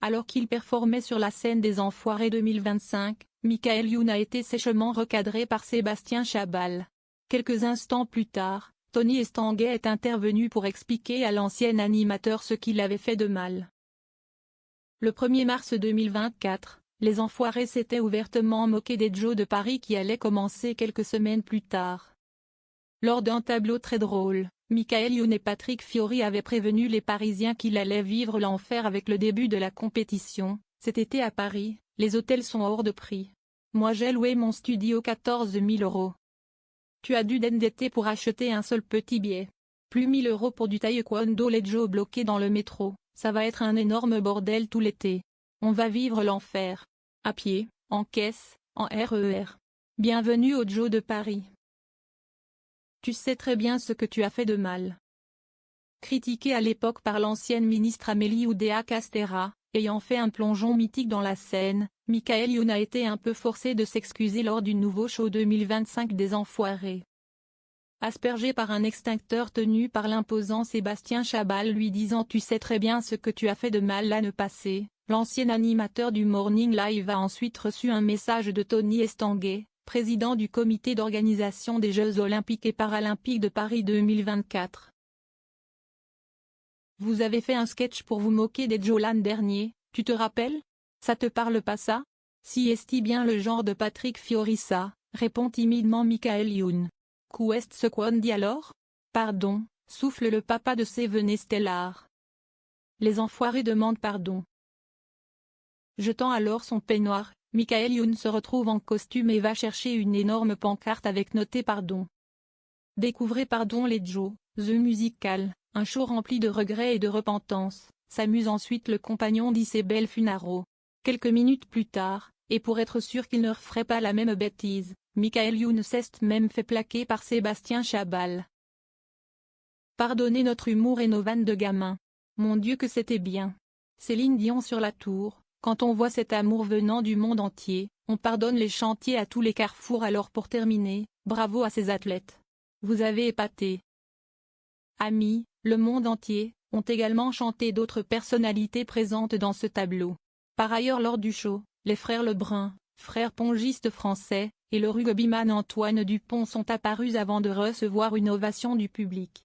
Alors qu'il performait sur la scène des Enfoirés 2025, Michael Youn a été sèchement recadré par Sébastien Chabal. Quelques instants plus tard, Tony Estanguet est intervenu pour expliquer à l'ancien animateur ce qu'il avait fait de mal. Le 1er mars 2024, les Enfoirés s'étaient ouvertement moqués des Joe de Paris qui allaient commencer quelques semaines plus tard. Lors d'un tableau très drôle, Michael Youn et Patrick Fiori avaient prévenu les Parisiens qu'il allait vivre l'enfer avec le début de la compétition. Cet été à Paris, les hôtels sont hors de prix. Moi j'ai loué mon studio 14 000 €. Tu as dû t'endetter pour acheter un seul petit billet. Plus 1 000 € pour du taekwondo, les Joe bloqués dans le métro, ça va être un énorme bordel tout l'été. On va vivre l'enfer. À pied, en caisse, en RER. Bienvenue au Joe de Paris. Tu sais très bien ce que tu as fait de mal. Critiqué à l'époque par l'ancienne ministre Amélie Oudéa-Castéra, ayant fait un plongeon mythique dans la Seine, Michael Youn a été un peu forcé de s'excuser lors du nouveau show 2025 des Enfoirés. Aspergé par un extincteur tenu par l'imposant Sébastien Chabal lui disant « Tu sais très bien ce que tu as fait de mal l'année passée », l'ancien animateur du Morning Live a ensuite reçu un message de Tony Estanguet, président du comité d'organisation des Jeux Olympiques et Paralympiques de Paris 2024. Vous avez fait un sketch pour vous moquer des Joe l'an dernier, tu te rappelles? Ça te parle pas ça? Si est-il bien le genre de Patrick Fiori ça, répond timidement Michael Youn. Qu'est ce qu'on dit alors? Pardon, souffle le papa de Seven Stellar. Les Enfoirés demandent pardon. Jetant alors son peignoir, Michael Youn se retrouve en costume et va chercher une énorme pancarte avec noté pardon. Découvrez Pardon les Joe, The Musical, un show rempli de regrets et de repentance, s'amuse ensuite le compagnon d'Isabelle Funaro. Quelques minutes plus tard, et pour être sûr qu'il ne referait pas la même bêtise, Michael Youn s'est même fait plaquer par Sébastien Chabal. Pardonnez notre humour et nos vannes de gamin. Mon Dieu que c'était bien. Céline Dion sur la tour, quand on voit cet amour venant du monde entier, on pardonne les chantiers à tous les carrefours. Alors pour terminer, bravo à ces athlètes. Vous avez épaté. Amis, le monde entier, ont également chanté d'autres personnalités présentes dans ce tableau. Par ailleurs lors du show, les frères Lebrun, frères pongistes français, et le rugbyman Antoine Dupont sont apparus avant de recevoir une ovation du public.